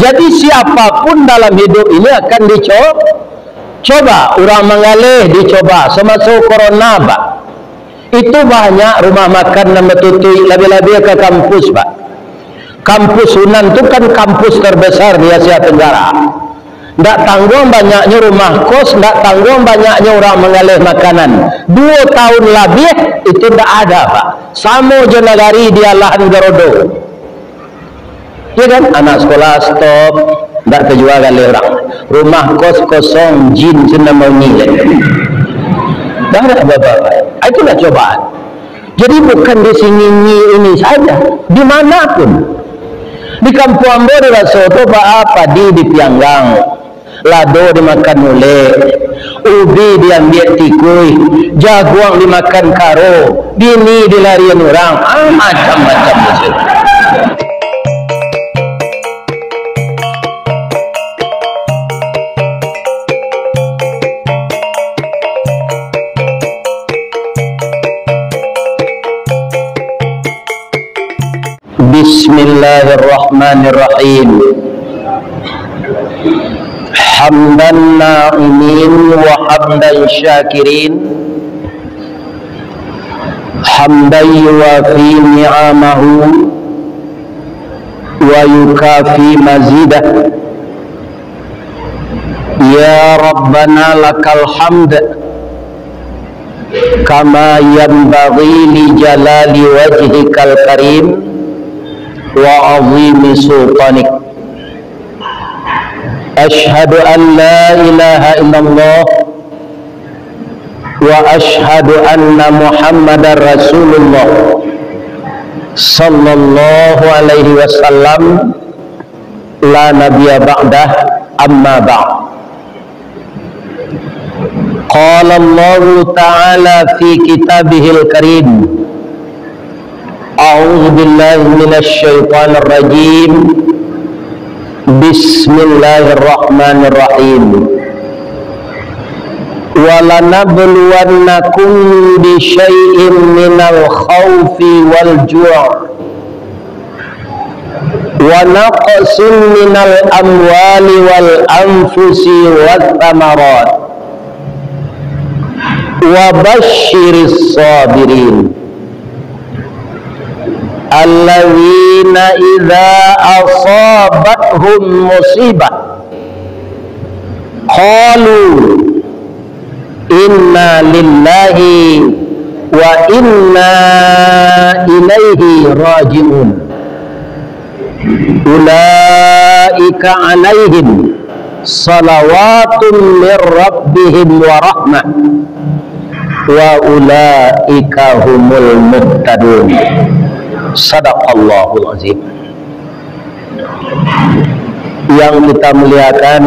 Jadi siapapun dalam hidup ini akan dicoba. Orang mengalih dicoba. Semasuk corona, Pak. Itu banyak rumah makan yang bertutup. Lebih-lebih ke kampus, Pak. Kampus Sunan itu kan kampus terbesar di Asia Tenggara. Tidak tanggung banyaknya rumah kos, tidak tanggung banyaknya orang mengalih makanan. 2 tahun lebih itu tidak ada, Pak. Sama je negari dia lahan Garodo. Ya kan? Anak sekolah stop, tidak terjual kali orang. Rumah kos kosong, jin sudah mau nilai. Dah ada apa-apa. Itulah cobaan. Jadi bukan di sini ini saja, dimanapun. Di Kampung Ambo di Wasoto apa di Pianggang, lado dimakan mule, ubi diambil tikui, jaguang dimakan karo, bini dilarian orang, macam-macam macam. Bismillahirrahmanirrahim. Hamdan na'imin wa hamdan syakirin, hamdan yuwafi ni'amahu wa yukafi mazidah. Ya Rabbana lakal hamd kama yanbaghi li jalali wajhikal karim wa azimi sultanik. Ashhadu an la ilaha illallah wa ashhadu anna Muhammadar Rasulullah sallallahu alaihi wasallam la nabiyya ba'dah, amma ba'd. Qala Allah ta'ala fi kitabihil karim, a'udzu billahi minasy syaithanir rajim. Bismillahirrahmanirrahim. Walanabluwannakum bisyai'in minal khawfi wal ju' wa naqsin minal amwali wal anfusi wat thamarat wa basyiris sabirin alladzina idza asabathum musibah qalu inna lillahi wa inna ilaihi raji'un. Ulaika alaihim salawatun mir rabbihim wa rahmah wa ulaika humul muhtadun. Sadaqallahul azim. Yang kita muliakan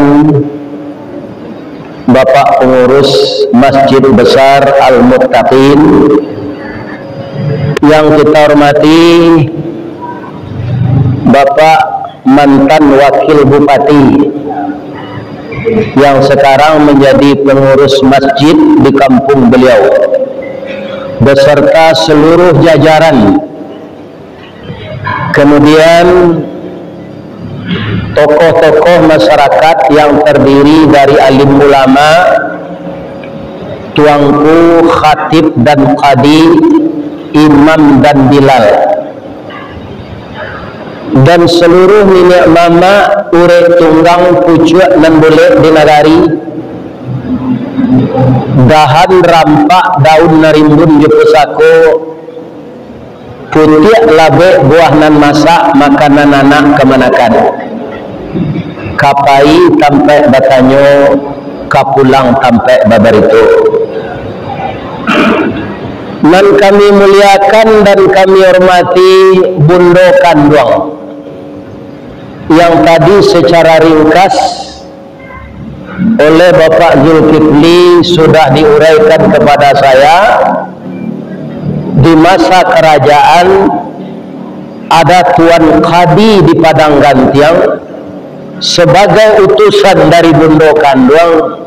Bapak Pengurus Masjid Besar Al-Muttaqin, yang kita hormati Bapak mantan Wakil Bupati yang sekarang menjadi pengurus masjid di kampung beliau, beserta seluruh jajaran. Kemudian tokoh-tokoh masyarakat yang terdiri dari alim ulama, tuanku, khatib dan qadi, imam dan bilal, dan seluruh nenek mama urek tunggang pucuk dan boleh di nagari, dahan rampak daun narimbun di pusako, putih labe buah nan masak makanan anak kemanakan, kapai tampe batanyo, kapulang tampe babarito. Dan kami muliakan dan kami hormati Bundo Kanduang yang tadi secara ringkas oleh Bapak Zulkifli sudah diuraikan kepada saya. Di masa kerajaan ada Tuan Qadi di Padang Gantiang sebagai utusan dari Bundo Kanduang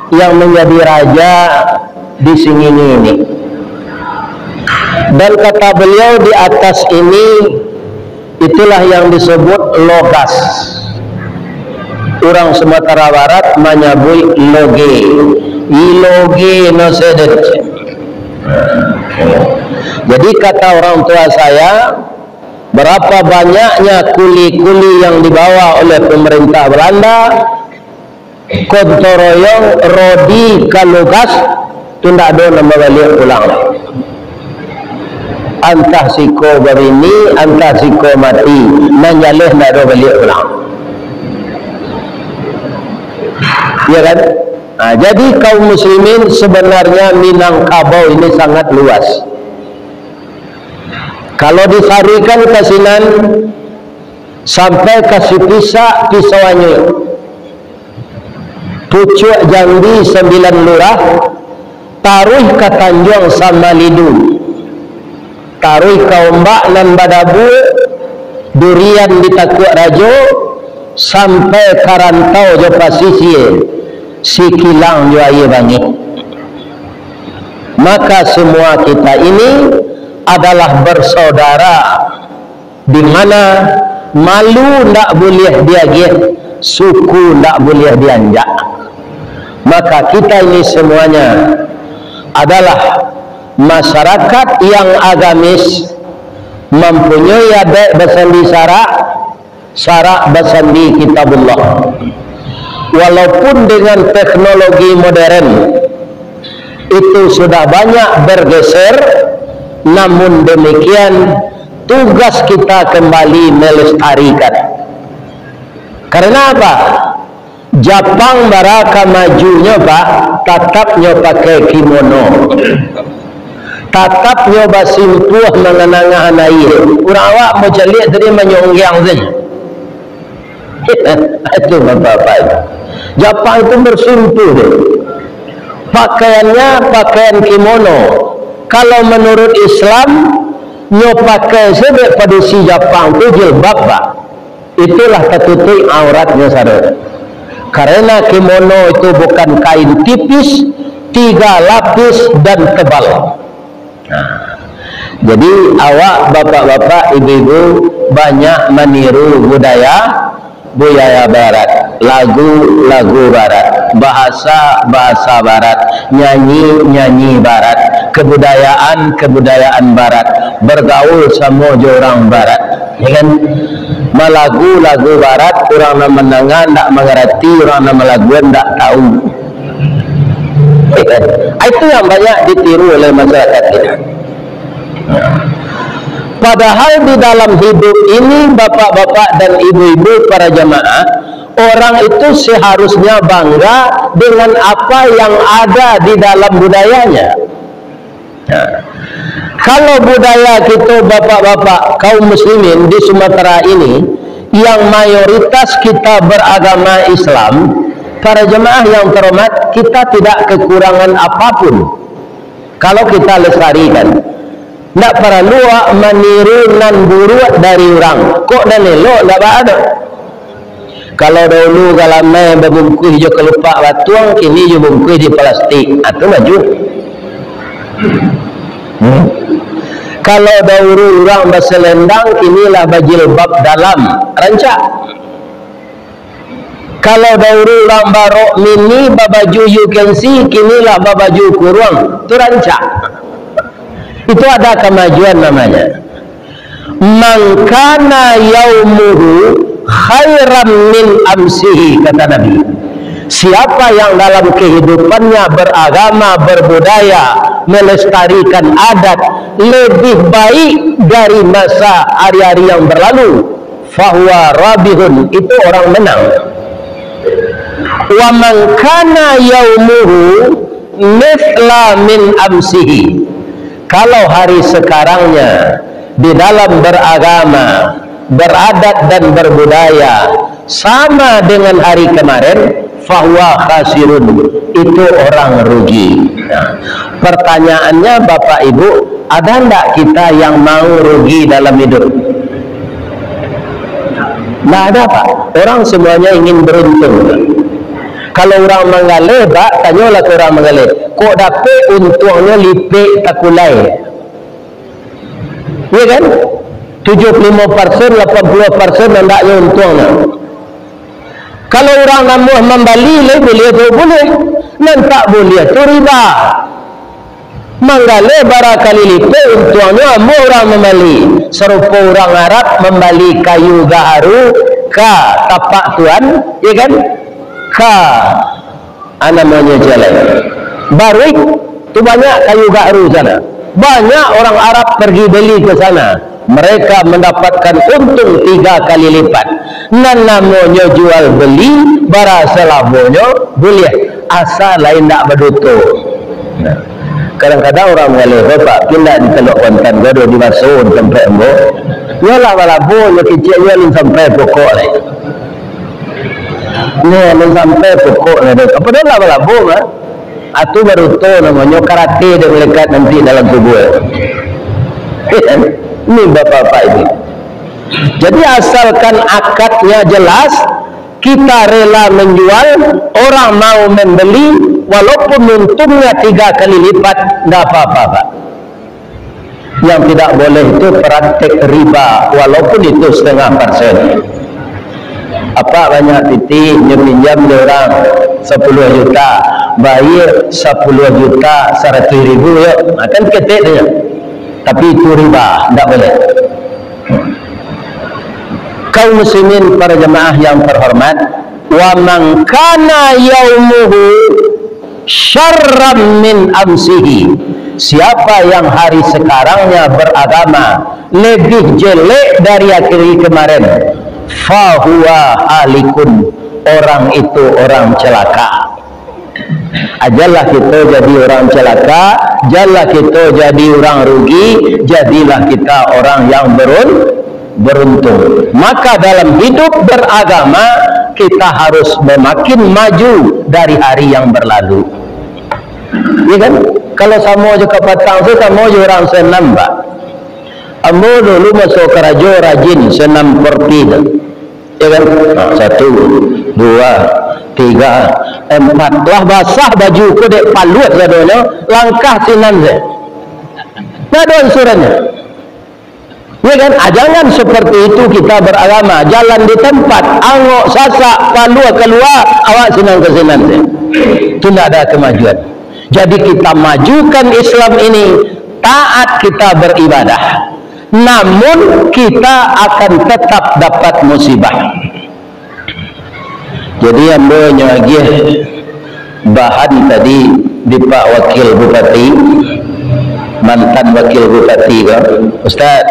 yang menjadi raja di Singini ini. Dan kata beliau di atas ini, itulah yang disebut logas. orang Sumatera Barat menyebut loge. Iloge no sedet. Jadi kata orang tua saya, berapa banyaknya kuli-kuli yang dibawa oleh pemerintah Belanda, kontoroyong rodi kalugas tunda do nama balik pulang. Antah siko berini, antah siko mati, nanjaleh nak do balik pulang. Ya kan? Nah, jadi kaum muslimin sebenarnya Minangkabau ini sangat luas. Kalau disarikan ke Sinan sampai ke Sipisa, Pisauanyu, Pucuk Jambi 9 lurah, taruh ke Tanjung Samalidu, taruh ke Ombak dan Badabu, Durian di Takuk Rajo, sampai Karantau jo Pasisir, Sikilang jo Aye Bangi. Maka semua kita ini adalah bersaudara, di mana malu tak boleh diagih, suku tak boleh dianjak. Maka kita ini semuanya adalah masyarakat yang agamis, mempunyai adat bersandi syarak bersandi kitabullah. Walaupun dengan teknologi modern itu sudah banyak bergeser, namun demikian tugas kita kembali melestarikan. Karena apa? Jepang baraka majunya pak, tatapnya pakai kimono, tatapnya basimpuh mengenangah air. Orang awak mau calik tadi menyongyang saja. Itu bapak-bapak. Jepang itu bersimpuh deh. Pakaiannya pakaian kimono. Kalau menurut Islam, nyo pakai sebab pada si Jepang itu jilbab pak. Itulah tertutup auratnya saudara. Karena kimono itu bukan kain tipis, 3 lapis dan tebal. Nah, jadi awak bapak-bapak, ibu-ibu banyak meniru budaya barat, lagu barat, bahasa barat, nyanyi barat, kebudayaan barat, bergaul sama orang barat, ya kan? Lagu barat, orang nak mendengar tak mengerti, orang nak melaguan tak tahu. Ya kan? Itu yang banyak ditiru oleh masyarakat kita. Padahal di dalam hidup ini bapak-bapak dan ibu-ibu para jamaah, orang itu seharusnya bangga dengan apa yang ada di dalam budayanya. Nah, kalau budaya kita bapak-bapak kaum muslimin di Sumatera ini yang mayoritas kita beragama Islam, para jemaah yang terhormat, kita tidak kekurangan apapun kalau kita lestarikan. Tak perlu meniru nan buruk dari orang. Kok dan elok tak ada. Kalau dahulu kalau main berbungkus je kelupak batuang, kini je bungkus di plastik. Itu maju. Kalau dahulu orang berselendang, kinilah berjilbab dalam, rancak. Kalau dahulu orang barok mini, babaju you can see, kinilah babaju kurung, itu rancak. Itu ada kemajuan namanya. Man kana yaumuhu khairan min amsihi, kata Nabi. Siapa yang dalam kehidupannya beragama, berbudaya, melestarikan adat lebih baik dari masa hari-hari yang berlalu, fahuwa rabihun, itu orang menang. Wa man kana yaumuhu mithla min amsihi, kalau hari sekarangnya di dalam beragama, beradat dan berbudaya sama dengan hari kemarin, fahuwa khasirun, itu orang rugi. Nah, pertanyaannya Bapak Ibu, ada enggak kita yang mau rugi dalam hidup? Nah, ada Pak. Orang semuanya ingin beruntung. Kalau orang mengalir, Pak, tanyalah ke orang mengalir, kok dapat untungnya lipik takulai? Ya kan? 75%, 80% hendaknya untungnya. Kalau orang namuh membali boleh tu boleh, nan tak boleh tu riba. Manggale barakali lipat untuknya amuh orang membali. Serupa orang Arab membali kayu gaharu ka tapak tuan, ya kan? Ka namanya jalan. Barik tu banyak kayu gaharu sana. Banyak orang Arab pergi beli ke sana. Mereka mendapatkan untung 3 kali lipat. Nan namanya jual beli barasa labonya boleh, asal lain tak berdutuh. Kadang-kadang orang mengalir bapak pindah di Teluk Kuantan gaduh di Masun sampai embo. Yalah labonya kecilnya ni sampai pokok ni. Ni sampai pokok ni. Apa dah labo lah? Itu baru tu namanya karate dia melekat nanti dalam tubuh. Ini bapak-bapak ini. Jadi asalkan akadnya jelas, kita rela menjual, orang mau membeli, walaupun untungnya 3 kali lipat, tidak apa-apa, Pak. Yang tidak boleh itu praktek riba, walaupun itu 0,5%. Apa banyak titik pinjam orang 10 juta, bayar 10 juta 100.000 ya, akan ketik dia. Tapi itu riba, tidak boleh. Kaum muslimin para jemaah yang terhormat, wa man kana yaumuhu syarram min amsihi, siapa yang hari sekarangnya beragama lebih jelek dari hari kemarin, fahuwa halikun, orang itu orang celaka. Ajalah kita jadi orang celaka, janganlah kita jadi orang rugi, jadilah kita orang yang beruntung. Maka dalam hidup beragama kita harus semakin maju dari hari yang berlalu. Ya kan? Kalau sama je ke Patang tu, sama je orang senam, Pak. Ambo dulu masuk kerajo rajin senam perti tu. Ya kan? 1, 2, 3, 4. Lah basah baju ku dek paluat gadonya, langkah sinan je. Nah, ada ansurannya. Ya kan? Jangan seperti itu kita beragama. Jalan di tempat, angok, sasak, paluat keluar, awak sinan ke sinan je. Itu tidak ada kemajuan. Jadi kita majukan Islam ini, taat kita beribadah. Namun kita akan tetap dapat musibah. Jadi yang lagi bahan tadi di Pak Wakil Bupati, mantan Wakil Bupati kan, Ustaz,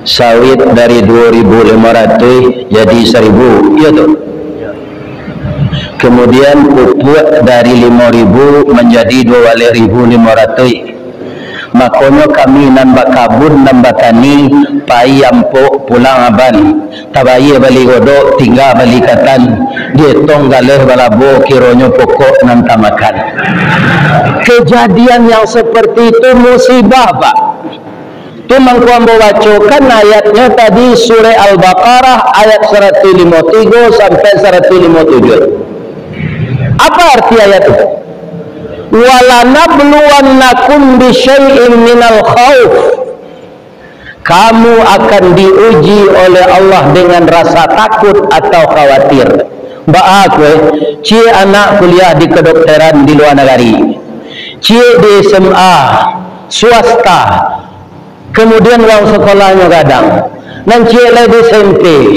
sawit dari 2.500 jadi 1.000, iya tuh. Kemudian pupuk dari 5.000 menjadi 2.500. Makanya kami nambah kabun, nambah tani, pai ampuk pulang aban, tabayi bali godok, tinggal bali katan, dietong galeh balabo kironyo pokok nanta makan. Kejadian yang seperti itu musibah, Pak. Itu mangkuambo bacokan ayatnya tadi surah Al-Baqarah ayat 153 sampai 157. Apa arti ayat itu? Walanabluwannakum bisyai'in minal khauf, kamu akan diuji oleh Allah dengan rasa takut atau khawatir. Mbak aku cie anak kuliah di kedokteran di luar negeri, cie di SMA swasta, kemudian uang sekolahnya gadang, dan cie lagi SMP,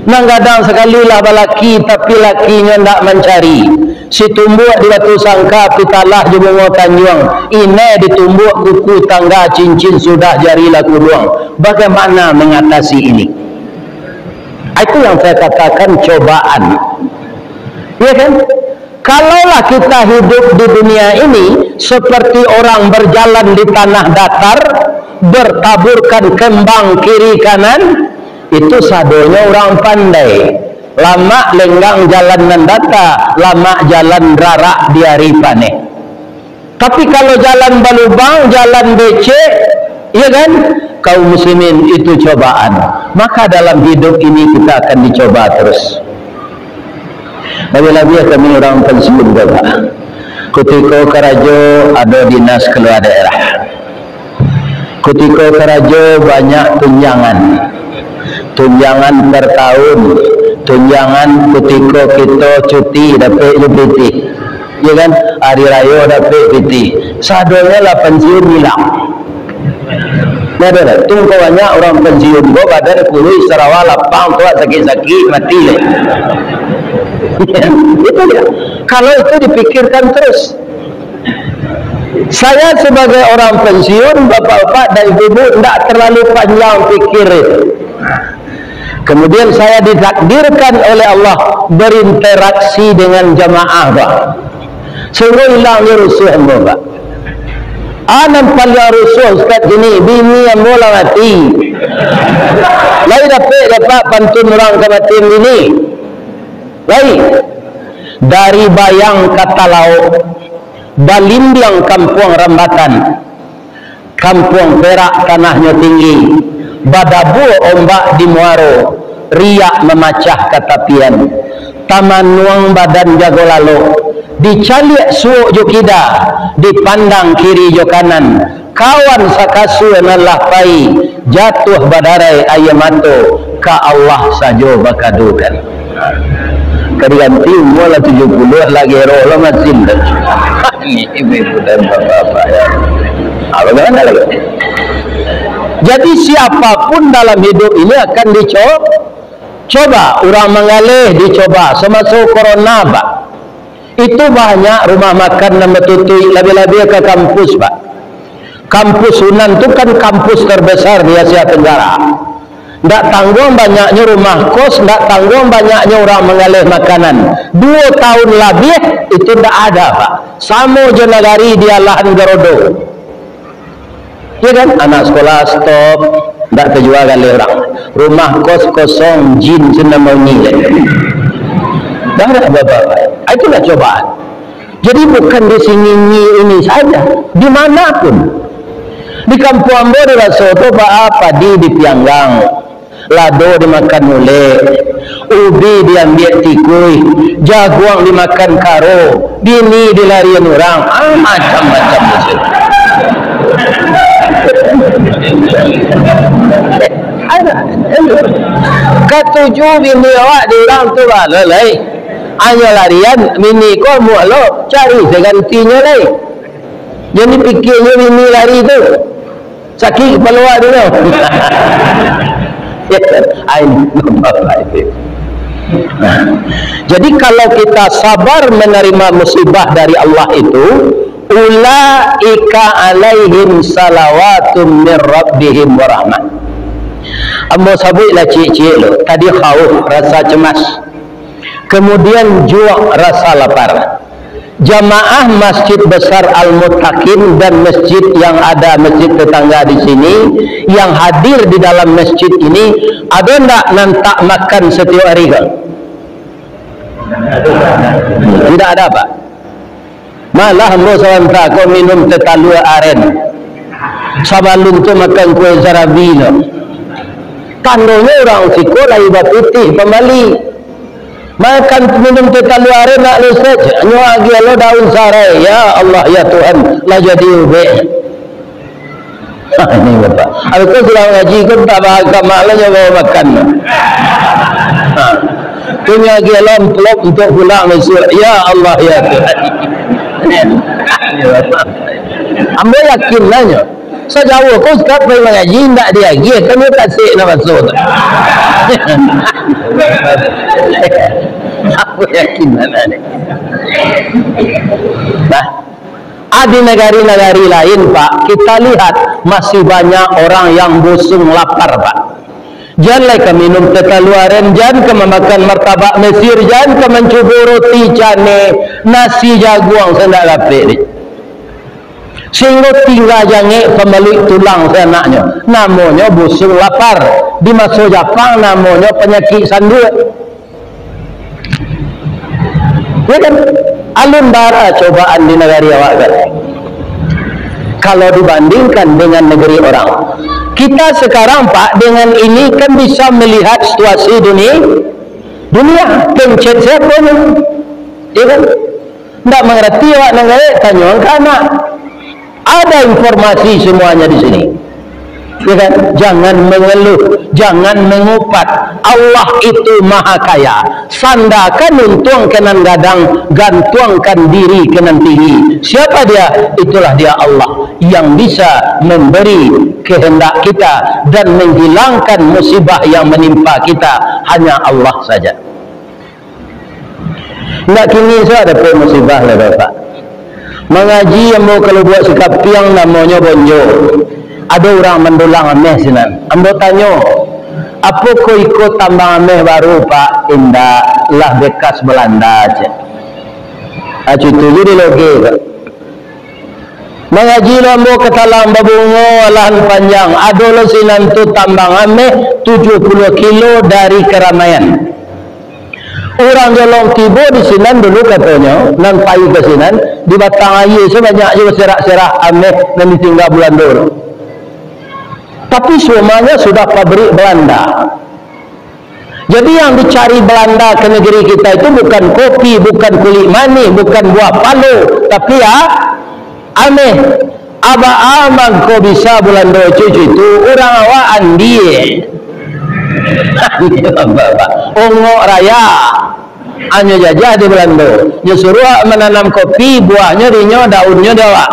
nang gadang sekali lah balaki tapi lakinya tidak mencari. Si tumbuk di batu sangka pitalah di bunga tanjuang, ini ditumbuk kuku tangga cincin sudah jari laku doang. Bagaimana mengatasi ini? Itu yang saya katakan cobaan, ya kan? Kalaulah kita hidup di dunia ini seperti orang berjalan di tanah datar, bertaburkan kembang kiri kanan, itu sadonya orang pandai. Lama lenggang jalan nandata, lama jalan rarak di hari paneh. Tapi kalau jalan balubang, jalan becek, ya kan? Kaum muslimin itu cobaan. Maka dalam hidup ini kita akan dicoba terus. Lebih-lebih kami orang pensiun Bapak. Ketika kerajo ada dinas keluar daerah. Ketika kerajo banyak tunjangan. Tunjangan per tahun tunjangan ketika kita cuti dapat cuti, ya kan, hari raya dapat cuti, sadonya lah pensiun hilang. Ada tu banyak orang pensiun go badan kului Sarawak lapang tua sakit-sakit mati le. Itu dia. Kalau itu dipikirkan terus. Saya sebagai orang pensiun, bapak-bapak dan ibu-ibu tidak terlalu panjang pikir itu. Kemudian saya ditakdirkan oleh Allah berinteraksi dengan jamaah, Pak. Sehingga hilangnya rusuh, Pak. Nampak yang rusuh Ustaz ini, bini yang mula mati. Lain dapat pantun orang ke mati ini. Lain. Dari bayang kata lauk, Balimbiang kampung Rambatan, kampung Perak tanahnya tinggi, badabu ombak di Muaro, riak memacah katapian, taman nuang badan jago lalu, dicaliak suuk jokida, dipandang kiri jo kanan, kawan sakasu nalah pai, jatuh badarai ayamato, ka Allah sajo bakadukan. Kadiganti mula 70 lagi roh masih ini ibu dan bapak ya. Bagaimana lagi? Jadi siapapun dalam hidup ini akan dicoba. Orang mengalih dicoba. Semasa corona, Pak. Itu banyak rumah makan nama tutui lebih-lebih ke kampus, Pak. Kampus Sunan itu kan kampus terbesar di Asia Tenggara. Tidak tanggung banyaknya rumah kos, tidak tanggung banyaknya orang mengalih makanan. 2 tahun lebih itu tidak ada, Pak. Samo je negari dia lahan Garodo. Ya kan? Anak sekolah stop, tidak terjual kali orang. Rumah kos kosong, jin senang mau nilai. Dah ada apa-apa. Itulah cobaan. Jadi bukan di sini ini saja, dimanapun. Di Kampung Ambo di Rasoto, apa di Pianggang. Lado dimakan mule, ubi diambil tikui, jaguang dimakan karo, bini dilarian orang, macam-macam macam. Ketujuh bini awak di orang tu balai, hanya larian bini kau mualo cari segantinya lagi. Jadi pikirnya bini lari tu sakit kepala awak dulu. Jadi kalau kita sabar menerima musibah dari Allah itu, ulaika alaihim salawatum min rabbihim wa rahmah. Ambo sabutlah cik-cik lo, tadi khauf, rasa cemas, kemudian ju' rasa lapar. Jamaah Masjid Besar Al-Muttaqin dan masjid yang ada masjid tetangga di sini yang hadir di dalam masjid ini, ada enggak nantak makan setiap hari kan? Tidak ada, Pak. Malah mau sebentar kau minum tetalua aren, sabalun tu makan kue zarabino. Tandanya orang sekolah ibadah putih kembali. Makan minum tetalu are nak lu saja nyoa lagi lo daun sarai, ya Allah ya Tuhan lah jadi ube. Ini bapak aku sudah ngaji kan tak bahagia malah nyoba makan punya lagi amplop untuk pulang mesur, ya Allah ya Tuhan. Ambo yakin nanya sejauh kau sekarang pergi mengaji tak dia dia kami tak sih nak masuk. Aku yakin mana ni. Nah, di negara-negara lain, Pak, kita lihat masih banyak orang yang busung lapar, Pak. Jangan ke minum tetaluaren, jangan ke memakan martabak Mesir, jangan ke mencuba roti cane, nasi jaguang sendak lapik ni. Sehingga tinggal jange pembalik tulang senaknya. Namanya busung lapar. Di masa Jepang namanya penyakit sanduk. Ya kan? Alun bara cobaan di negara awak kan. Kalau dibandingkan dengan negeri orang, kita sekarang, Pak, dengan ini kan bisa melihat situasi dunia pencet siapa ni, ya kan? Tak mengerti awak negara, tanya ke anak. Ada informasi semuanya di sini. Ya kan? Jangan mengeluh, jangan mengupat. Allah itu maha kaya. Sandakan untung kenan gadang, gantuangkan diri kenan tinggi. Siapa dia? Itulah dia Allah yang bisa memberi kehendak kita dan menghilangkan musibah yang menimpa kita. Hanya Allah saja. Nak kini saya ada musibah lah Bapak. Mengaji yang mau kalau buat sikap piang namanya bonjo. Ada orang mendulang ameh sinan. Ambo tanya, apa kau ikut tambang ameh baru Pak? Indah lah bekas Belanda aja. Acu itu jadi logik. Mengaji lambo ketalang babungo lahan panjang. Ada lo sinan tu tambang ameh 70 kilo dari keramaian. Orang jolong tibo di sinan dulu katanya, nan payu ke sinan di batang air sebanyak juga serak-serak ameh dan ditinggal bulan dulu. Tapi semuanya sudah pabrik Belanda. Jadi yang dicari Belanda ke negeri kita itu bukan kopi, bukan kulit manis, bukan buah palu, tapi ya ameh. Aba amang kau bisa bulan dua cucu itu orang awak andi. Ongok raya hanya jajah di Belanda. Dia suruh menanam kopi, buahnya dinyo, daunnya dawa.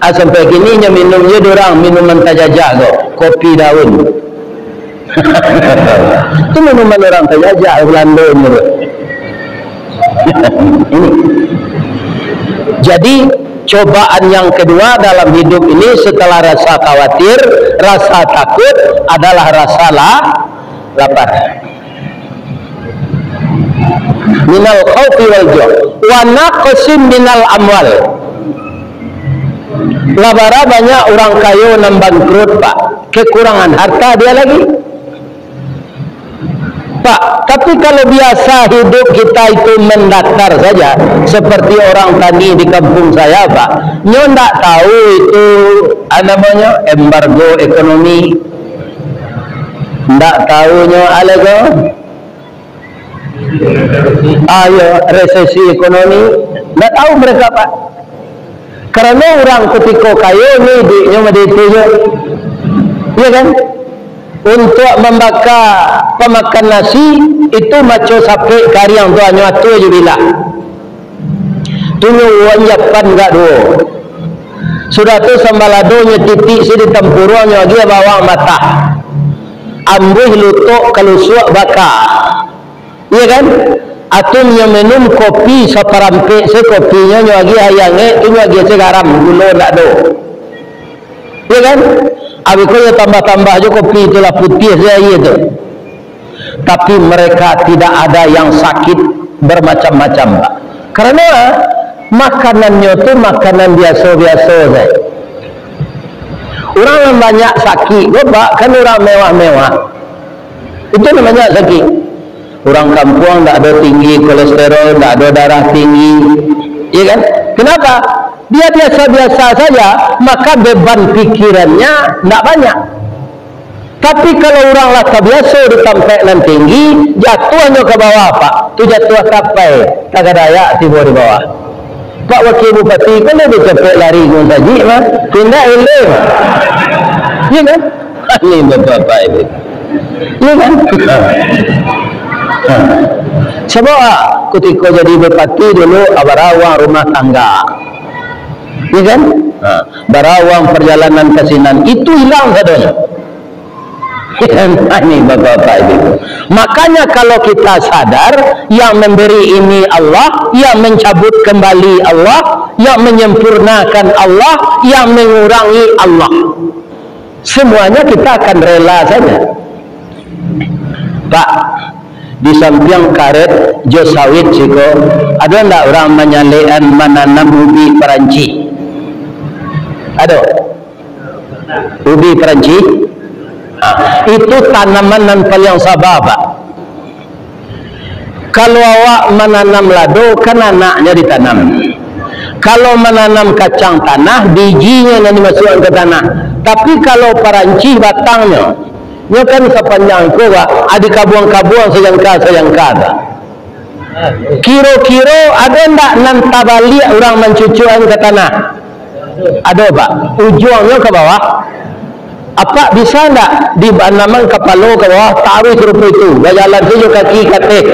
Sampai kini minumnya dorang minuman tajajah kok, kopi daun. Itu minuman orang tajajah Belanda ini. Ini. Jadi cobaan yang kedua dalam hidup ini setelah rasa khawatir, rasa takut adalah rasa lapar. Minal khawfi wal ju' wa naqsim minal amwal. Labara banyak orang kaya yang bangkrut Pak, kekurangan harta dia lagi Pak. Tapi kalau biasa hidup kita itu mendatar saja, seperti orang tani di kampung saya Pak, nyo ndak tahu itu namanya embargo ekonomi, ndak tahu nyo alego ayo resesi ekonomi, ndak tahu mereka Pak. Karena orang ketika kaya ni duitnya meditnya, ya kan? Untuk membakar pemakan nasi itu macam sapi kariang tu hanya tu je bila. Tunggu wanjapan gak dua. Sudah tu sambaladonya titik si di tempuranya dia bawa mata. Ambuh lutuk kalau suak bakar. Ya kan? Atumnya minum kopi seperampe sekopinya nyagi hayangnya itu nyagi segaram gula ndak do. Ya kan? Abi ko ya tambah-tambah aja kopi itulah putih saya itu. Tapi mereka tidak ada yang sakit bermacam-macam Pak. Karena makanannya itu makanan biasa-biasa saja. Orang yang banyak sakit, Pak, kan orang mewah-mewah. Itu namanya sakit. Orang kampung tak ada tinggi kolesterol, tak ada darah tinggi, ya kan? Kenapa? Dia biasa-biasa saja, maka beban pikirannya tak banyak. Tapi kalau orang laka biasa ditampakkan tinggi, jatuhnya ke bawah Pak. Tu jatuh kapai, tak ada daya tiba di bawah. Pak Wakil Bupati kan dia cepet lari gun saji, mah tindak elok, ya kan? Ini beberapa ini, ya kan? Sebab ketika jadi bupati dulu barawang rumah tangga, ya kan? Barawang perjalanan kesinan itu hilang sadonya. Ini bapak-bapak itu. Makanya kalau kita sadar yang memberi ini Allah, yang mencabut kembali Allah, yang menyempurnakan Allah, yang mengurangi Allah, semuanya kita akan rela saja Pak. Di samping karet jo sawit siko, ada ndak orang menyalean menanam ubi Peranci? Ada ubi Peranci? Itu tanaman yang paling sabar Pak. Kalau awak menanam lado kan anaknya ditanam. Kalau menanam kacang tanah bijinya yang dimasukkan ke tanah. Tapi kalau Peranci batangnya, nya kan sepanjang itu Pak, ada kabuang-kabuang sayangka. Kiro-kiro ada ndak nanti balik orang mencucuan ke tanah? Ada Pak. Ujungnya ke bawah. Apa bisa enggak di namang kepala ke bawah taruh serupa itu berjalan tujuh kaki kateh.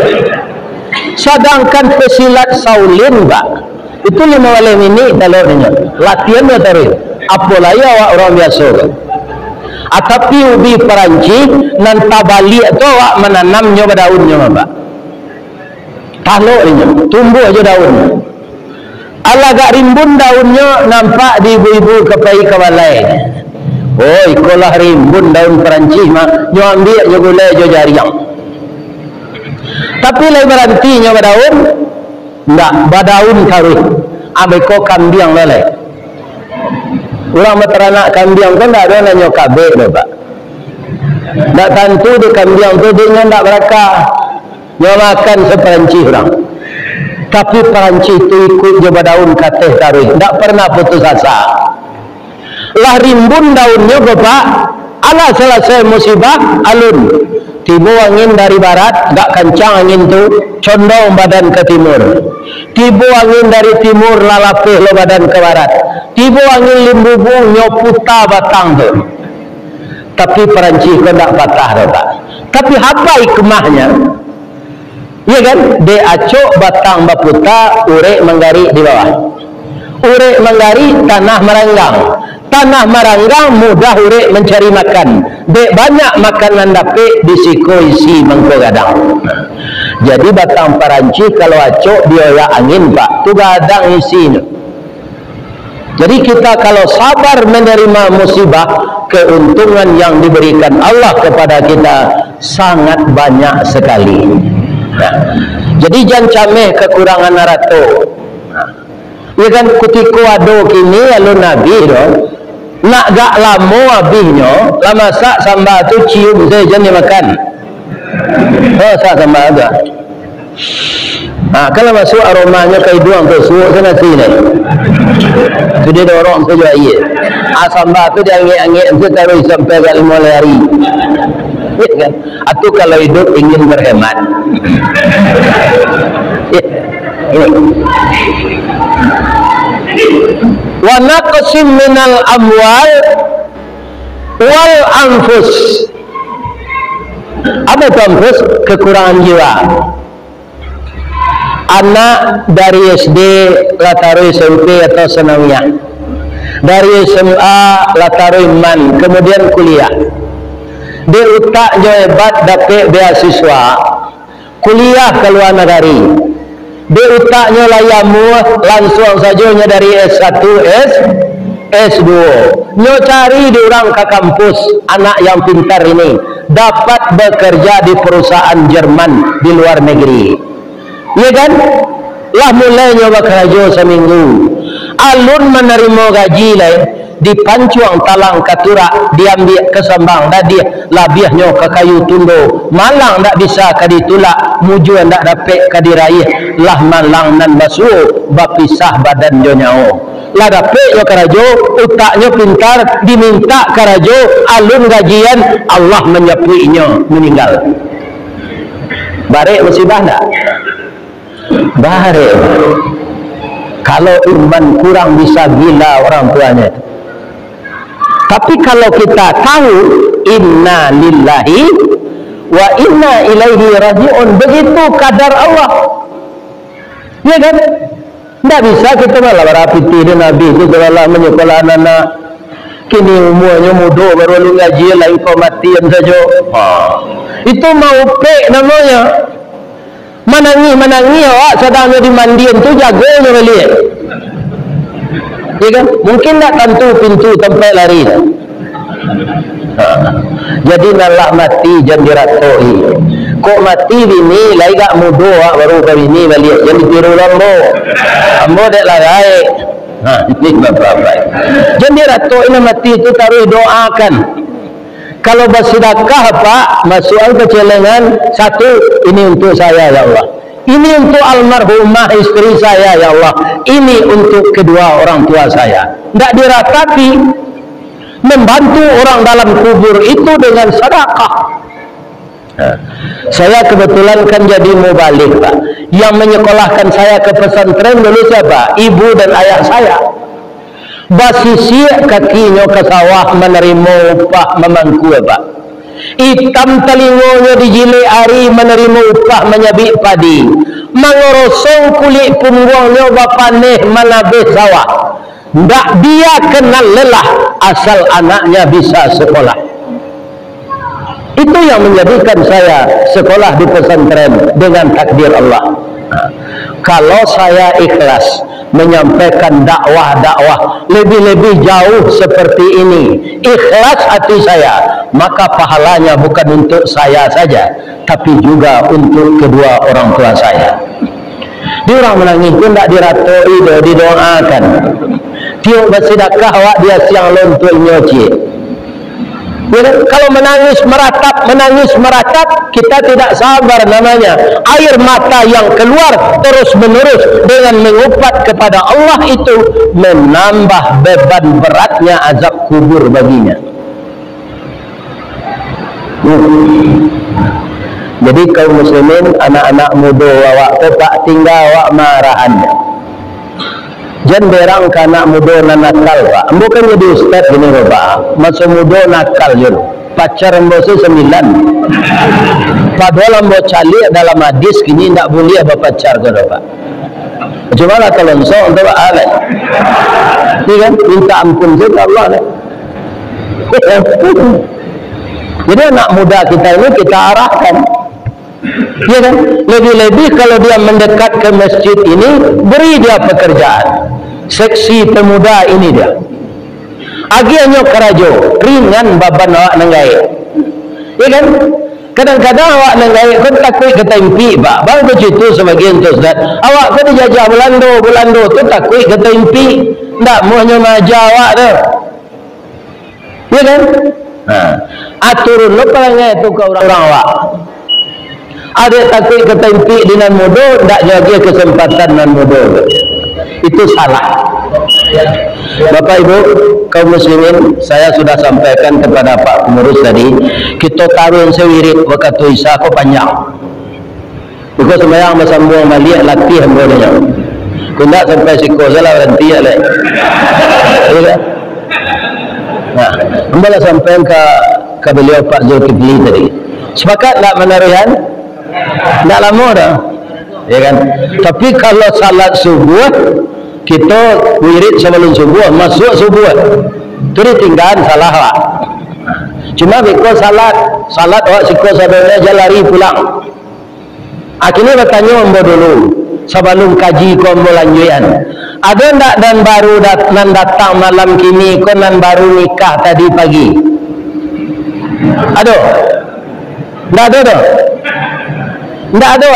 Sedangkan pesilat Shaolin Pak itu 5 malam ini kalau dengar latihan taruh apalagi awak orang biasa tapi ubi Perancis nan tabali atau awak menanamnya daunnya Pak taluk ini tumbuh aja daunnya ala gak rimbun daunnya nampak di ibu-ibu kepai kewalai. Oh ikolah rimbun daun Perancis mah nyo ambil je gulai je jariang. Tapi lai berhenti nyo badaun enggak badaun taruh abe ko kambiang lele. Ulang materanak kambiang kan enggak ada nanya kabe dah Pak. Enggak tentu di kambiang tu dia enggak berakah. Nyo makan seperancis orang. Tapi Perancis itu ikut je badaun kateh taruh enggak pernah putus asa. Lah rimbun daunnya Bapak ala selesai musibah alun tiba angin dari barat gak kencang angin tu condong badan ke timur tiba angin dari timur lalapih lo badan ke barat tiba angin limbubung nyoputa batang tu tapi Perancis kau tak patah Bapak tapi apa hikmahnya ya kan de acok batang baputa urek menggari di bawah urek menggari tanah meranggang mudah urek mencari makan dek banyak makanan dapet disiko isi mangko gadang. Jadi batang Perancis kalau acok dioyak angin Pak tu gadang isinya. Jadi kita kalau sabar menerima musibah keuntungan yang diberikan Allah kepada kita sangat banyak sekali. Nah, jadi jangan cameh kekurangan narato. Ya kan kutiku ado kini lalu Nabi dong nak gak lama habisnya lama sak sambal tu cium saja ni makan sak sambal agak kalau masuk aromanya ke hidung tu suuk sana sini tu dia dorong saja iya sambal tu dia angin-angin tu taruh sampai ke 5 hari kan atau kalau hidup ingin berhemat wa naqsim minal amwal wal anfus. Apa itu anfus? Kekurangan jiwa. Anak dari SD lataru SMP atau sanawiyah, dari SMA lataru man, kemudian kuliah dia utak jo hebat dapat beasiswa kuliah ke luar negeri dia utaknya layamu langsung saja dari S1 S2 nyo cari di orang ke kampus anak yang pintar ini dapat bekerja di perusahaan Jerman di luar negeri ya kan lah mulainya bekerja seminggu alun menerima gaji lain dipancuang talang katura diambil kesambang dah dia labiahnya ke kayu tundo malang tak bisa kaditulak muju tak dapat kadiraih lah malang nan basuh bapisah badan jo nyao lah dapat yo karajo utaknya pintar diminta karajo alun gajian Allah menyapuinya meninggal barek musibah tak barek kalau iman kurang bisa gila orang tuanya. Tapi kalau kita tahu inna lillahi wa inna ilaihi raji'un, begitu kadar Allah. Ya kan? Tidak bisa kita malah berapiti di Nabi itu telah menyekolah anak kini umurnya muda baru lu ngaji lain kau matian saja. Itu mau pek namanya. Menangi awak sedang di mandian tu jaganya balik. Ya kan? Mungkin tak tentu pintu tempat lari. Jadi nalak mati jangan diratoi. Kok mati bini lagi gak muda baru ke bini balik. Jangan ditiru lambo. Lambo dek larai. Ini bapak-bapak. Jangan diratoi mati itu taruh doakan. Kalau bersedekah Pak, masuk kecelengan satu, ini untuk saya ya Allah. Ini untuk almarhumah istri saya ya Allah. Ini untuk kedua orang tua saya. Tidak diratapi. Membantu orang dalam kubur itu dengan sedekah. Saya kebetulan kan jadi mubalik Pak. Yang menyekolahkan saya ke pesantren dulu siapa? Ibu dan ayah saya. basisi kakinya ke sawah menerima upah memangku Pak. Hitam telingonya dijilai ari menerima upah menyabik padi. Mengorosong kulit punggungnya bapaneh menabeh sawah. Ndak dia kenal lelah asal anaknya bisa sekolah. Itu yang menjadikan saya sekolah di pesantren dengan takdir Allah. Kalau saya ikhlas menyampaikan dakwah-dakwah lebih-lebih jauh seperti ini, ikhlas hati saya, maka pahalanya bukan untuk saya saja, tapi juga untuk kedua orang tua saya. Dia orang menangis pun tak diratoi, didoakan. Tiuk bersedekah awak dia siang lontuk nyoci. Kalau menangis meratap, kita tidak sabar namanya. Air mata yang keluar terus menerus dengan mengupat kepada Allah itu menambah beban beratnya azab kubur baginya. Jadi kaum muslimin, anak-anak muda awak tak tinggal awak marahannya. Jangan berang ke anak muda nakal Pak. Bukan jadi ustaz gini Pak. Masa muda nakal je. Pacar embosi 9. Padahal embo cali dalam hadis kini tak boleh berpacar ke Pak. Cuma lah kalau so untuk Pak Alek. Ini kan minta ampun juga Allah ni. Jadi anak muda kita ini kita arahkan. Ya kan? Lebih-lebih kalau dia mendekat ke masjid ini, beri dia pekerjaan. Seksi pemuda ini dia. Agiannya kerajo, ringan baban awak nenggai. Ya kan? Kadang-kadang awak nenggai kau takut ketempi, Pak. Bang begitu sebagian tu Ustaz. Awak kau dijajah Belando tu takut ketempi. Tak maunya maja awak tu. Ya kan? Aturun lo pelanggai tu ke orang-orang awak. Ada takut ketempi dengan mudah, tak jaga kesempatan dengan mudah. Itu salah. Bapak Ibu kaum muslimin, saya sudah sampaikan kepada Pak Pengurus tadi, kita taruh sewirit waktu Isa kok panjang. Because sembahyang bersambung balik latih hambanya. Tidak sampai siko salah berhenti ya leh. Nah, hamba sampaikan ke beliau Pak Zulkifli tadi. Sepakat tak menaruhan? Tak lama dah, ya kan? Tapi kalau salat subuh, kita wirid sebelum subuh, masuk subuh, tu ditinggalkan salah lah. Cuma bila salat awak siko saudara jalari pulang. Akhirnya bertanya ombo dulu, sebelum kaji kombo lanjutan. Ada tak dan baru datang malam kini, konan baru nikah tadi pagi? Ada? Tak ada dah. Tak ada.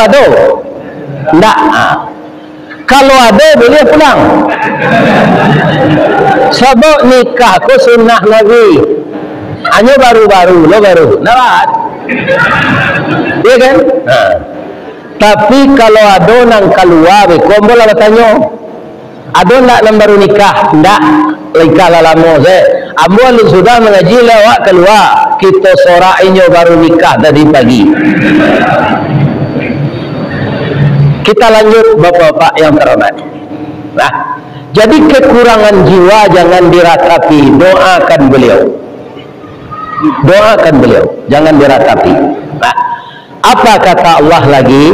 Tak. Kalau ada boleh pulang. Sebab nikah ko sunnah Nabi. Hanya baru-baru. Nampak? Ya kan? Tapi kalau ada nang keluar, kau boleh bertanya. Ada tak nang baru nikah? Tak. Nikah lah lama saya. Ambil sudah mengaji lewat keluar. Kita soraknya baru nikah tadi pagi. Kita lanjut Bapak-bapak yang terhormat. Nah, jadi kekurangan jiwa jangan diratapi, doakan beliau. Doakan beliau, jangan diratapi. Nah, apa kata Allah lagi?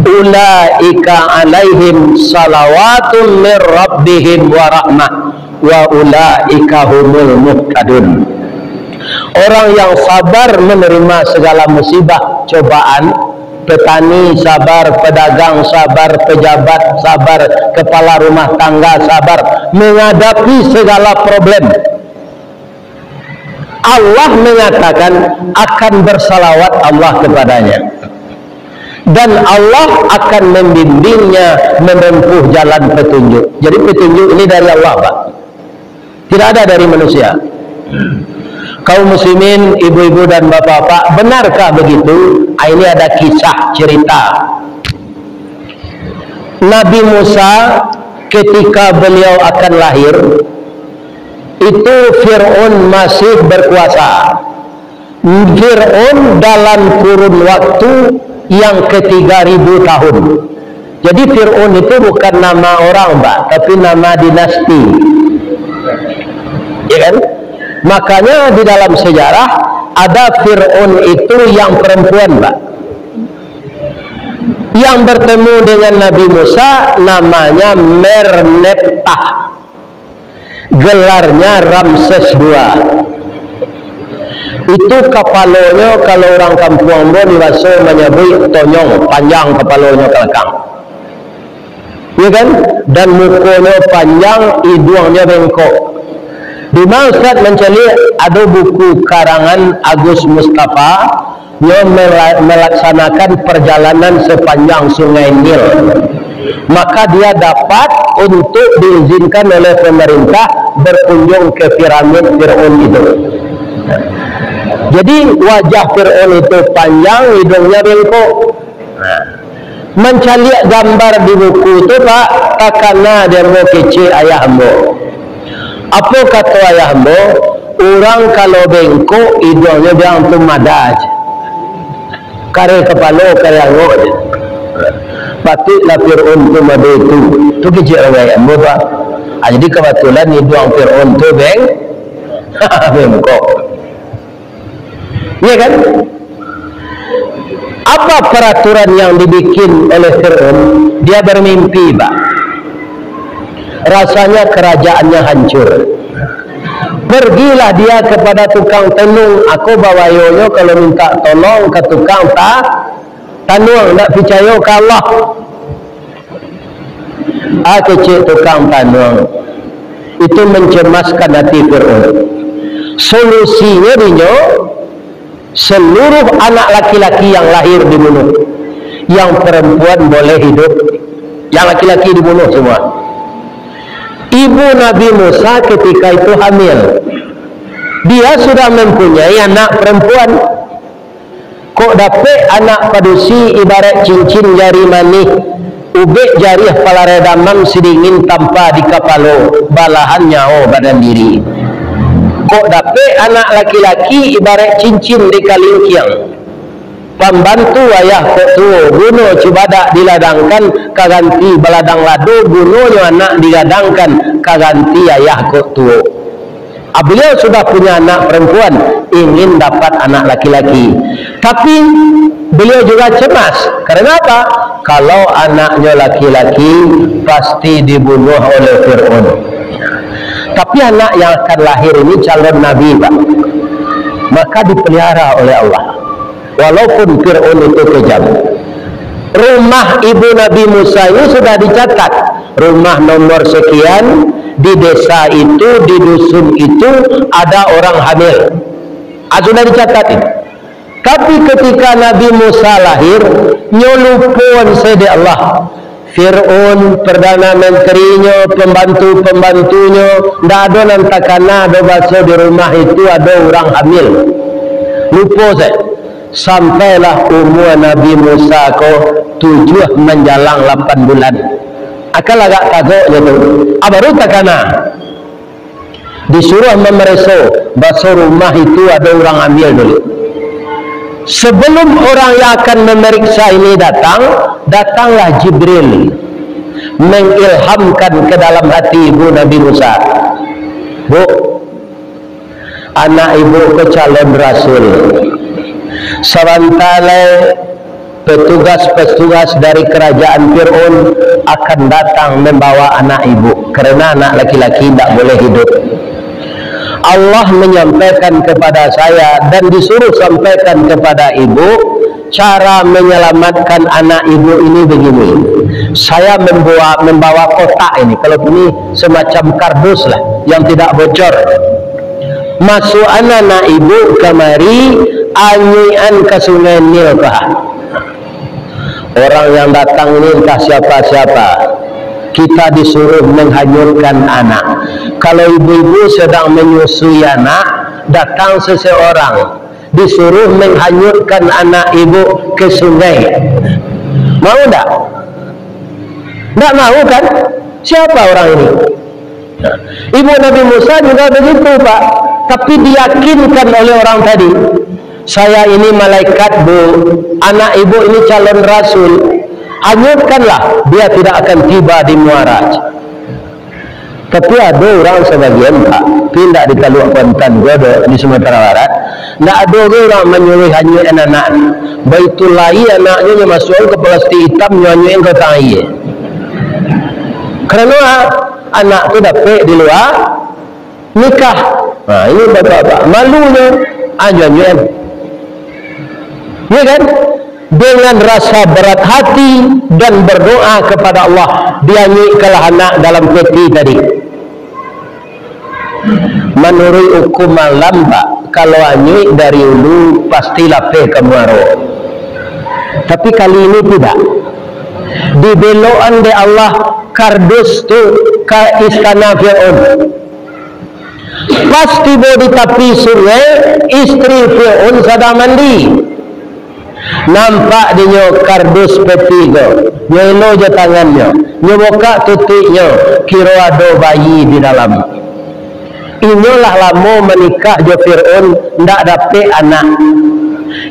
Ulaika alaihim salawatun mir rabbihim wa rahmah wa ulaika humul muhtadun. Orang yang sabar menerima segala musibah, cobaan. Petani sabar, pedagang sabar, pejabat sabar, kepala rumah tangga sabar menghadapi segala problem. Allah mengatakan akan bersalawat Allah kepadanya, dan Allah akan membimbingnya menempuh jalan petunjuk. Jadi petunjuk ini dari Allah, Pak. Tidak ada dari manusia. Kaum muslimin, ibu-ibu dan bapak-bapak, benarkah begitu? Ini ada kisah cerita Nabi Musa ketika beliau akan lahir, itu Fir'aun masih berkuasa. Fir'aun dalam kurun waktu yang ke-3000 tahun. Jadi Fir'aun itu bukan nama orang, Mbak, tapi nama dinasti. Ya kan? Makanya di dalam sejarah ada Fir'aun itu yang perempuan, Mbak, yang bertemu dengan Nabi Musa, namanya Merneptah, gelarnya Ramses II. Itu kepalanya kalau orang kampung Ambo diwaso menyebut tonyong, panjang kepalanya kelakang, ya kan? Dan mukanya panjang, hidungnya bengkok. Di mana Ustaz mencari ada buku karangan Agus Mustafa yang melaksanakan perjalanan sepanjang Sungai Nil, maka dia dapat untuk diizinkan oleh pemerintah berkunjung ke piramid Fir'aun itu. Jadi wajah Fir'aun itu panjang, hidungnya bengkok. Mencari gambar di buku itu, Pak, takana dia mau kece ayah ambo. Apa kata ayah ambo? Orang kalau bengkok hidungnya bilang tu madaj, kare kepala kare angok. Patutlah Fir'aun tu madu itu kece ayah ambo, Pak. Jadi kebetulan hidung Fir'aun tu bengkok. Ya kan? Apa peraturan yang dibikin oleh Fir'aun? Dia bermimpi, Pak. Rasanya kerajaannya hancur. Pergilah dia kepada tukang tenung. Aku bawa yoyo kalau minta tolong ke tukang tanung, tak percaya ke Allah. Kecil tukang tanung itu mencemaskan hati Fir'aun. Solusinya dinyo, seluruh anak laki-laki yang lahir dibunuh, yang perempuan boleh hidup, yang laki-laki dibunuh semua. Ibu Nabi Musa ketika itu hamil, dia sudah mempunyai anak perempuan. Kok dapat anak padusi ibarat cincin jari manih, ubek jari palaredamam sedingin tanpa di kapalo, balahan nyawa badan diri. Kok dapat anak laki-laki ibarat cincin di kalingkiang, pembantu ayah kok tuo, bunuh cibadak diladangkan kaganti baladang lado, bunuhnya anak diladangkan kaganti ayah kok tuo. Beliau sudah punya anak perempuan, ingin dapat anak laki-laki, tapi beliau juga cemas. Karena apa? Kalau anaknya laki-laki pasti dibunuh oleh Fir'aun. Tapi anak yang akan lahir ini calon Nabi, Pak, maka dipelihara oleh Allah. Walaupun Fir'aun itu kejam. Rumah ibu Nabi Musa ini sudah dicatat, rumah nomor sekian, di desa itu, di dusun itu ada orang hamil. Sudah dicatat ini. Tapi ketika Nabi Musa lahir, nyolupun sede Allah. Fir'aun, Perdana Menterinya, pembantu-pembantunya, tidak ada nantakana ada bahasa di rumah itu ada orang hamil. Lupa saya. Sampailah umur Nabi Musa ko 7 menjalang 8 bulan. Akal agak kagok gitu. Baru takana disuruh memeriksa bahasa rumah itu ada orang hamil dulu. Sebelum orang yang akan memeriksa ini datanglah Jibril mengilhamkan ke dalam hati ibu Nabi Musa. Bu, anak ibu ke calon rasul. Sementara petugas-petugas dari kerajaan Fir'aun akan datang membawa anak ibu, karena anak laki-laki tidak boleh hidup. Allah menyampaikan kepada saya dan disuruh sampaikan kepada ibu cara menyelamatkan anak ibu ini begini. Saya membawa kotak ini, kalau ini semacam kardus lah yang tidak bocor. Masuk anak ibu kemari, anyian ke Sungai Nil kah. Orang yang datang ini entah siapa-siapa. Kita disuruh menghanyutkan anak. Kalau ibu-ibu sedang menyusui anak, datang seseorang disuruh menghanyutkan anak ibu ke sungai. Mau tak? Tak mau kan? Siapa orang ini? Ibu Nabi Musa juga begitu, Pak. Tapi diyakinkan oleh orang tadi, saya ini malaikat, Bu. Anak ibu ini calon rasul. hanyutkanlah, dia tidak akan tiba di Muaraj. Tapi ada orang sebagian Pak pindah di Teluk Kuantan Godo di Sumatera Barat, tidak ada orang menyuruh hanyut anak-anak. Baitullah anaknya masuk ke plastik hitam nyanyuin ke tangan. Kerana anak tu dapat di luar nikah. Nah, ini bapak-bapak malunya nyanyuin. Ya kan? Dengan rasa berat hati dan berdoa kepada Allah, dia nyikalah anak dalam peti tadi. Menurut hukum malam Pak, kalau anyik dari ulu pasti lapeh ke muaro. Tapi kali ini tidak. Dibelokan di Allah kardus tu ke istana Fir'aun. Pasti di tepi sungai, istri Fir'aun sedang mandi. Nampak dia kardus peti tu, nyelo je tangannya, nyebuka tutiknya, kira ada bayi di dalam. Inilah lama menikah je Fir'aun, ndak dapat anak.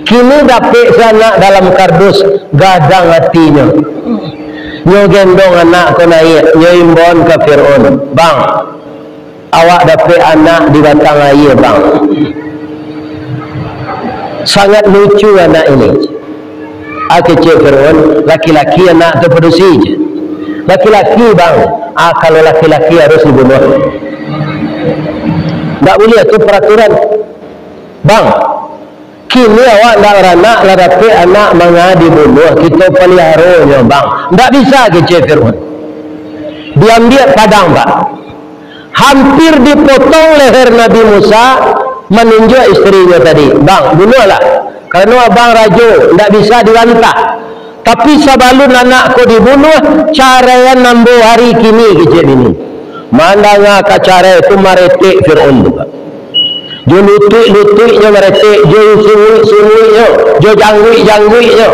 Kini dapat anak dalam kardus, gadang hatinya. Nyo gendong anak ko naik, nyo imbon ke Fir'aun. Bang, awak dapat anak di batang air bang. Sangat lucu anak ini. Aku cik Fir'aun, laki-laki anak tu produksi je. Laki-laki bang, kalau laki-laki harus dibunuh. Tak boleh, itu peraturan bang. Kini awak nak beranak lah dapat anak manga dibunuh, kita peliharanya bang. Tak bisa kecik Fir'aun. Diambil padang Pak, hampir dipotong leher Nabi Musa, menunjuk istrinya tadi. Bang, bunuhlah, kerana abang rajo, tak bisa dilantah. Tapi sebelum anakku dibunuh, cara yang 6 hari kini kecik ini. Mandangnya ke cara itu meretik Fir'aun juga. Dia lutut-lututnya meretik, dia sunyi-sunyinya, dia jangguik-jangguiknya.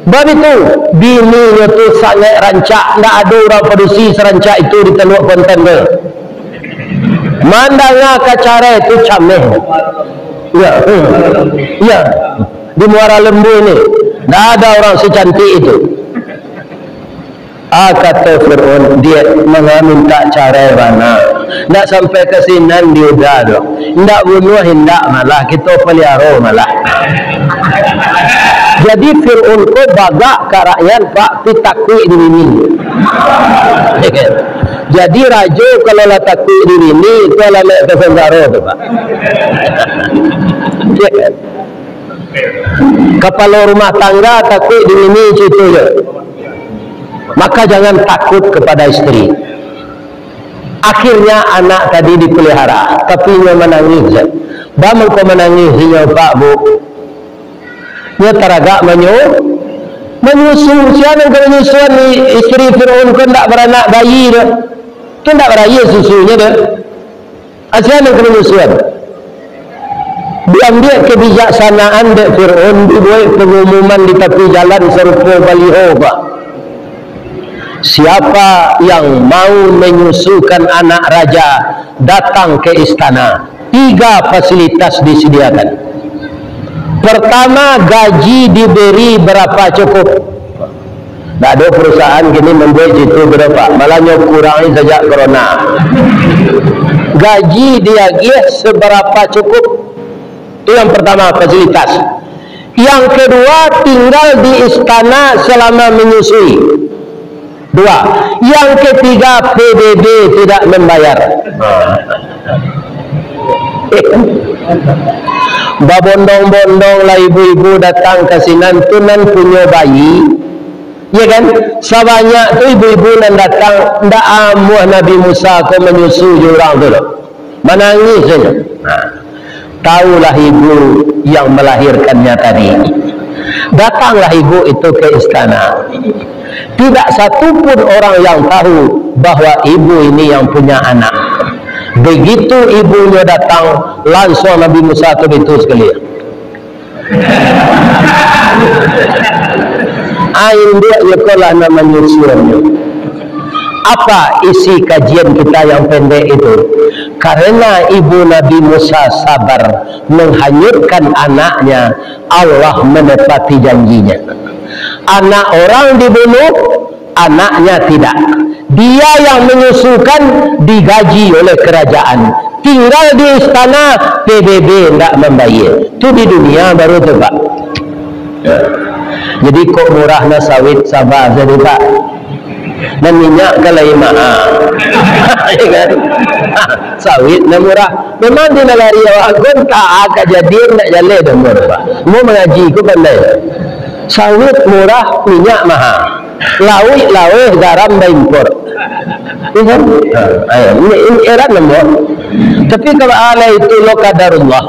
Sebab itu, bininya tu sangat rancak, tak ada orang produksi serancak itu di Teluk Kuantan ke. Mandangnya ke cara itu cameh. Ya, ya. Di Muara Lembu ini, tak ada orang secantik itu. Kata Fir'aun, dia minta cara mana. Tak sampai ke sinan dia dah tu. Tak bunuh, hendak malah. Kita pelihara malah. Jadi Fir'aun ko bagak ke rakyat Pak, pi takut diri ini. Jadi raja kalau lah takut diri ini, itu lah nak ke sengkara tu Pak. Kepala rumah tangga takut diri ini situ je. Maka jangan takut kepada istri. Akhirnya anak tadi dipelihara, tapi dia menangis. Bagaimana kau menangis dia Pak Bu? Dia teragak menyusu. Siapa yang menyusu ni istri Fir'aun kan tak beranak bayi dia. Kan tak beraya susunya dia. Siapa yang menyusu? Diambil kebijaksanaan dek Fir'aun, dibuat pengumuman di tepi jalan serupa baliho Pak. Siapa yang mau menyusukan anak raja datang ke istana, 3 fasilitas disediakan. Pertama, gaji diberi berapa cukup. Tak ada perusahaan kini membuat itu berapa, malahnya kurangi sejak corona. Gaji dia seberapa cukup. Itu yang pertama, fasilitas. Yang kedua, tinggal di istana selama menyusui. 2. Yang ketiga, PBB tidak membayar. Babondong-bondong lah ibu-ibu datang ke sinan tunan punya bayi. Ya kan? Sebanyak tu ibu-ibu yang datang, ndak amuh Nabi Musa kau menyusu jurang tu. Menangis saja. Tahulah ibu yang melahirkannya tadi. Datanglah ibu itu ke istana. Tidak satu pun orang yang tahu bahwa ibu ini yang punya anak. Begitu ibunya datang, langsung Nabi Musa itu betul sekali. Ain dia yakolah namanya suaminya. Apa isi kajian kita yang pendek itu? Karena ibu Nabi Musa sabar menghanyutkan anaknya, Allah menepati janjinya. Anak orang dibunuh, anaknya tidak. Dia yang menyusukan digaji oleh kerajaan. Tinggal di istana, PBB tidak membayar. Itu di dunia baru tu Pak. Jadi kok murahnya sawit Sabah jadi Pak. Dan minyak kalau mahal. Sawit na murah. Memang di nalari agun tak akan jadi nak jalan dah murah Pak. Mau mengaji ku pandai. Sawit murah, minyak mahal. Lauk garam impor. Ini erat nombor. Tapi kalau ala itu lo qadarullah.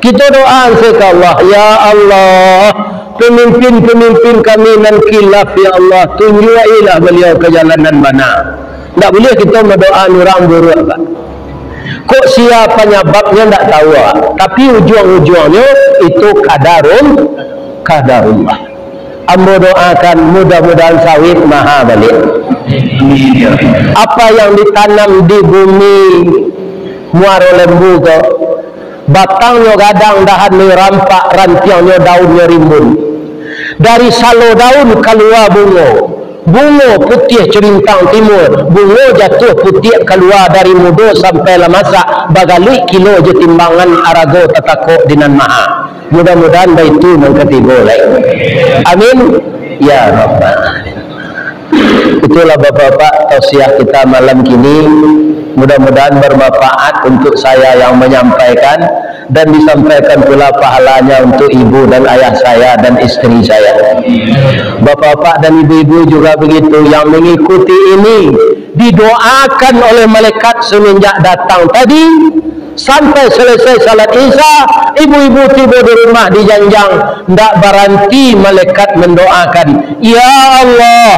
Kita doa ke Allah, ya Allah, pemimpin-pemimpin kami nan khilaf ya Allah, tunjukilah beliau ke jalanan mana. Tak boleh kita berdoa orang buruk Pak. Kok siapa penyebabnya tak tahu, tapi ujung-ujungnya itu qadarullah. Ambo doakan mudah-mudahan sawit mahal balik. Apa yang ditanam di bumi muaro lembu ke batangnya gadang dahan rampak, rantiangnya daunnya rimbun. Dari salo daun keluar bunga putih cerintang timur, bunga jatuh putih keluar dari mudo sampai lamasak bagalik kilo je timbangan arago tatakok dinan maha. Mudah-mudahan itu mengketibo lagi. Amin ya Rabbal Alamin. Itulah Bapak-bapak tausiah kita malam kini. Mudah-mudahan bermanfaat untuk saya yang menyampaikan, dan disampaikan pula pahalanya untuk ibu dan ayah saya dan istri saya. Bapak-bapak dan ibu-ibu juga begitu yang mengikuti ini, didoakan oleh malaikat semenjak datang tadi sampai selesai salat Isya. Ibu-ibu tiba di rumah dijanjang, ndak berhenti malaikat mendoakan, ya Allah,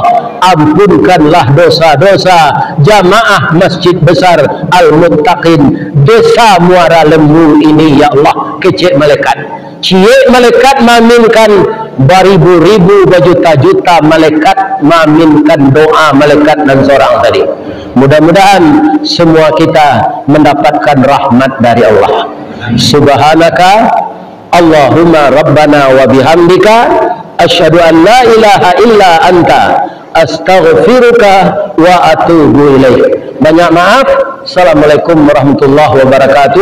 ampunkanlah dosa-dosa jamaah Masjid Besar Al-Muttaqin Desa Muara Lembu ini ya Allah. Kecil malaikat, cie malaikat maminkan beribu-ribu berjuta-juta malaikat maminkan doa malaikat dan seorang tadi. Mudah-mudahan semua kita mendapatkan rahmat dari Allah. Subhanaka Allahumma rabbana wa bihamdika asyhadu an la ilaha illa anta astaghfiruka wa atubu ilaik. Banyak maaf. Assalamualaikum warahmatullahi wabarakatuh.